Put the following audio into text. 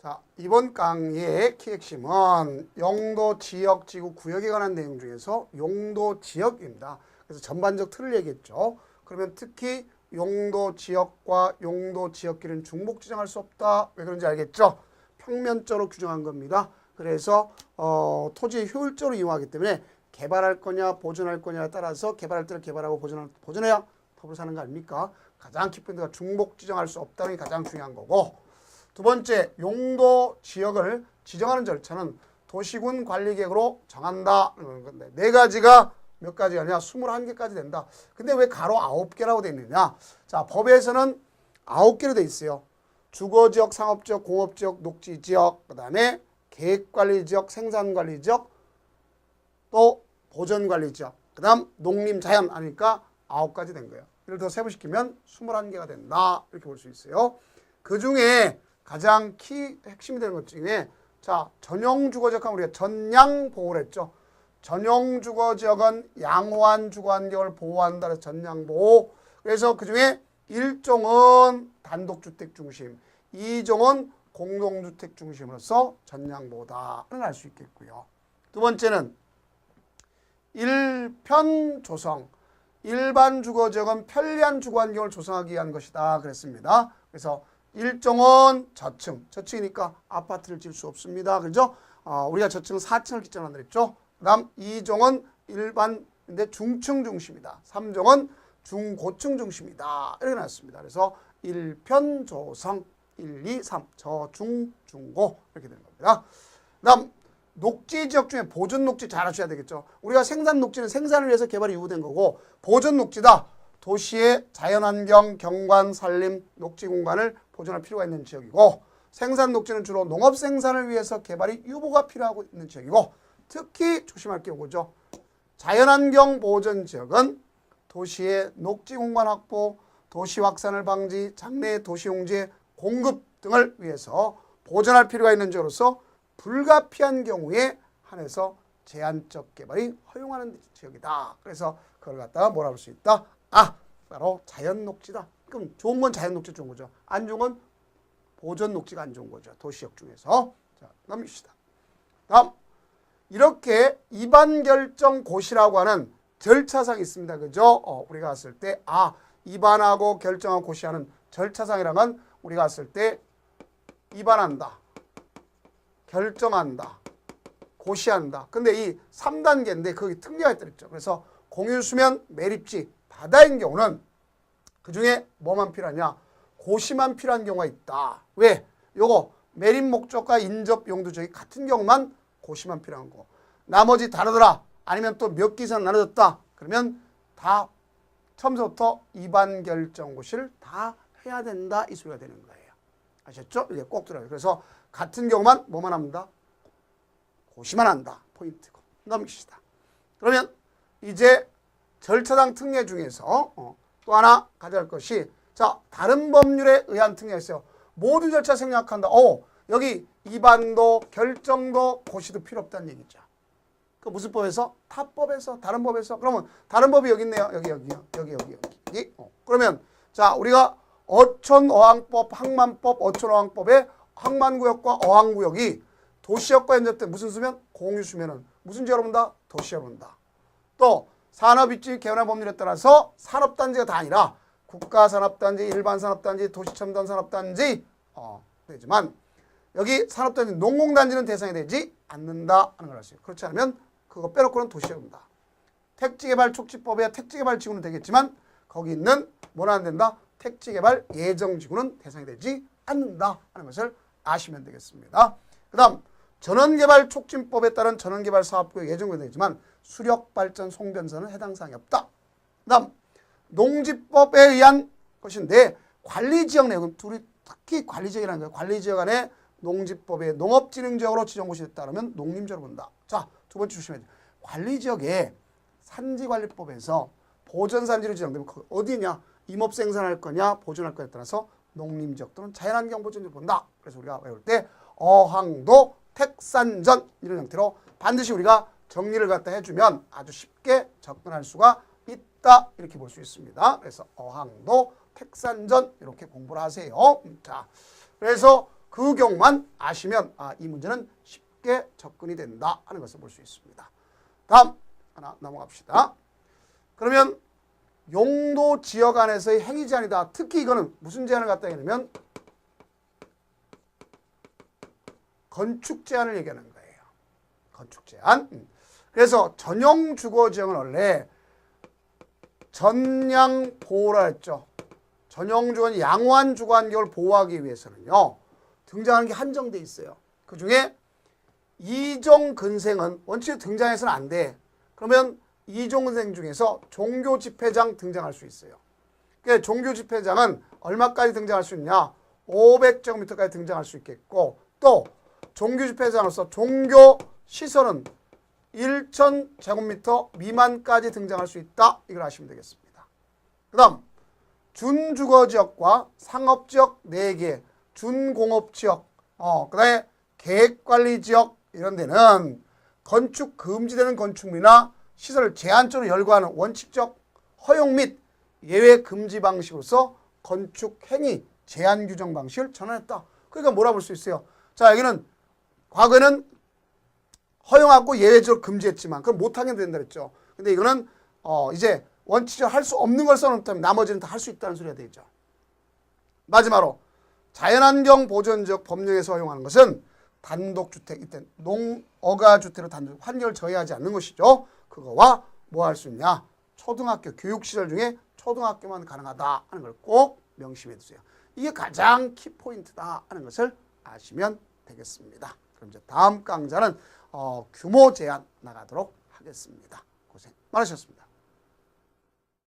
자, 이번 강의의 키 핵심은 용도, 지역, 지구, 구역에 관한 내용 중에서 용도, 지역입니다. 그래서 전반적 틀을 얘기했죠. 그러면 특히 용도, 지역과 용도, 지역끼리는 중복 지정할 수 없다. 왜 그런지 알겠죠? 평면적으로 규정한 겁니다. 그래서 토지의 효율적으로 이용하기 때문에 개발할 거냐 보존할 거냐에 따라서 개발할 때는 개발하고 보존해야 법을 사는 거 아닙니까? 가장 깊은 데가 중복 지정할 수 없다는 게 가장 중요한 거고, 두 번째, 용도, 지역을 지정하는 절차는 도시군 관리계획으로 정한다. 건데 네 가지가 몇 가지가 아니라 21개까지 된다. 근데 왜 가로 9개라고 돼 있느냐? 자, 법에서는 9개로 돼 있어요. 주거지역, 상업지역, 공업지역, 녹지지역, 그 다음에 계획관리지역, 생산관리지역, 또 보전관리지역, 그 다음 농림자연 하니까 9가지 된 거예요. 이를 더 세부시키면 21개가 된다. 이렇게 볼 수 있어요. 그 중에 가장 핵심이 되는 것 중에, 자, 전용주거지역 하면 우리가 전량보호를 했죠. 전용주거지역은 양호한 주거환경을 보호한다. 그래서 전량보호. 그래서 그 중에 1종은 단독주택 중심, 2종은 공동주택 중심으로서 전량보호다를 알 수 있겠고요. 두 번째는 일편 조성. 일반 주거지역은 편리한 주거환경을 조성하기 위한 것이다. 그랬습니다. 그래서 1종은 저층이니까 아파트를 지을 수 없습니다. 그죠? 우리가 저층은 4층을 기점으로 그랬죠. 그 다음 2종은 일반인데 중층 중심이다. 3종은 중고층 중심이다. 이렇게 나왔습니다. 그래서 1편 조성 1, 2, 3 저중 중고 이렇게 되는 겁니다. 그 다음 녹지 지역 중에 보존 녹지 잘 아셔야 되겠죠. 우리가 생산 녹지는 생산을 위해서 개발이 요구된 거고, 보존 녹지다. 도시의 자연환경, 경관, 산림, 녹지 공간을 보존할 필요가 있는 지역이고, 생산 녹지는 주로 농업 생산을 위해서 개발이 유보가 필요하고 있는 지역이고, 특히 조심할 게 이거죠. 자연환경 보존 지역은 도시의 녹지 공간 확보, 도시 확산을 방지, 장래 도시용지의 공급 등을 위해서 보존할 필요가 있는 지역으로서 불가피한 경우에 한해서 제한적 개발이 허용하는 지역이다. 그래서 그걸 갖다가 뭐라 할 수 있다? 바로 자연 녹지다. 그럼 좋은 건 자연 녹지 좋은 거죠. 안 좋은 건 보존 녹지가 안 좋은 거죠. 도시역 중에서. 자, 넘깁시다. 다음, 이렇게 이반 결정 고시라고 하는 절차상이 있습니다. 그죠? 우리가 갔을 때 이반하고 결정하고 고시하는 절차상이란 건 우리가 갔을 때 이반한다, 결정한다, 고시한다. 근데 이 3단계인데 거기 특례가 있더랬죠. 그래서 공유수면, 매립지, 바다인 경우는 그 중에 뭐만 필요하냐? 고시만 필요한 경우가 있다. 왜? 요거 매립 목적과 인접 용도 지역이 같은 경우만 고시만 필요한 거. 나머지 다르더라. 아니면 또 몇 개 이상 나눠졌다. 그러면 다 처음부터 이반 결정 고시를 다 해야 된다. 이 소리가 되는 거예요. 아셨죠? 이게 꼭 들어요. 그래서 같은 경우만 뭐만 합니다? 고시만 한다. 포인트고. 넘깁시다. 그러면 이제 절차상 특례 중에서 또 하나 가져갈 것이, 자, 다른 법률에 의한 특례가 있어요. 모든 절차 생략한다. 여기 이반도, 결정도, 고시도 필요 없다는 얘기죠. 그 무슨 법에서? 타법에서, 다른 법에서. 그러면 다른 법이 여기 있네요. 여기. 그러면 자, 우리가 어촌어항법, 항만법, 어촌어항법의 항만구역과 어항구역이 도시역과 연접돼 무슨 수면? 공유수면은 무슨 지역으로 본다? 도시역으로 본다. 또 산업입지 개헌의 법률에 따라서 산업단지가 다 아니라 국가산업단지, 일반산업단지, 도시첨단산업단지 되지만 여기 산업단지, 농공단지는 대상이 되지 않는다 하는 걸 알 수 있어요. 그렇지 않으면 그거 빼놓고는 도시역으로 본다. 택지개발 촉진법에 택지개발지구는 되겠지만 거기 있는 뭐는 안 된다? 택지개발 예정지구는 대상이 되지 않는다 하는 것을 아시면 되겠습니다. 그 다음 전원개발 촉진법에 따른 전원개발 사업구역 예정구역이 되지만 수력발전 송변선은 해당 사항이 없다. 그 다음 농지법에 의한 것인데 관리지역 내용은 둘이 특히 관리지역이라는 거예요. 관리지역 안에 농지법에 농업진흥지역으로 지정고시 됐다 그러면 농림지역으로 본다. 자, 두 번째 조심해야 돼요. 관리지역에 산지관리법에서 보전산지로 지정되면 어디냐? 임업 생산할 거냐 보존할 거냐에 따라서 농림지역 또는 자연환경 보존지로 본다. 그래서 우리가 외울 때 어항도, 택산전 이런 형태로 반드시 우리가 정리를 갖다 해주면 아주 쉽게 접근할 수가 있다. 이렇게 볼 수 있습니다. 그래서 어항도, 택산전 이렇게 공부를 하세요. 자, 그래서 그 경우만 아시면 이 문제는 쉽게 접근이 된다 하는 것을 볼 수 있습니다. 다음 하나 넘어갑시다. 그러면 용도 지역 안에서의 행위 제한이다. 특히 이거는 무슨 제한을 갖다 얘기하냐면 건축 제한을 얘기하는 거예요. 건축 제한. 그래서 전용 주거 지역은 원래 전량 보호라 했죠. 전용 주거는 양호한 주거 환경을 보호하기 위해서는요. 등장하는 게 한정돼 있어요. 그중에 이종 근생은 원칙에 등장해서는 안 돼. 그러면 이종 근생 중에서 종교 집회장 등장할 수 있어요. 그러니까 종교 집회장은 얼마까지 등장할 수 있냐? 500제곱미터까지 등장할 수 있겠고, 또 종교 집회장으로서 종교 시설은 1000제곱미터 미만까지 등장할 수 있다. 이걸 아시면 되겠습니다. 그 다음 준주거지역과 상업지역 4개, 준공업지역, 그 다음에 계획관리지역 이런 데는 건축 금지되는 건축물이나 시설을 제한적으로 열거하는 원칙적 허용 및 예외 금지 방식으로서 건축 행위 제한 규정 방식을 전환했다. 그러니까 뭐라 볼 수 있어요? 자, 여기는 과거에는 허용하고 예외적으로 금지했지만 그럼 못하게 된다 그랬죠. 근데 이거는 이제 원칙적으로 할 수 없는 걸 써놓다면 나머지는 다 할 수 있다는 소리가 되죠. 마지막으로 자연환경 보존지역 법령에서 허용하는 것은 단독주택, 이때 농어가주택으로 단독 환경을 저해하지 않는 것이죠. 그거와 뭐 할 수 있냐? 초등학교 교육시설 중에 초등학교만 가능하다 하는 걸 꼭 명심해 두세요. 이게 가장 키포인트다 하는 것을 아시면 되겠습니다. 그럼 이제 다음 강좌는 규모 제한 나가도록 하겠습니다. 고생 많으셨습니다.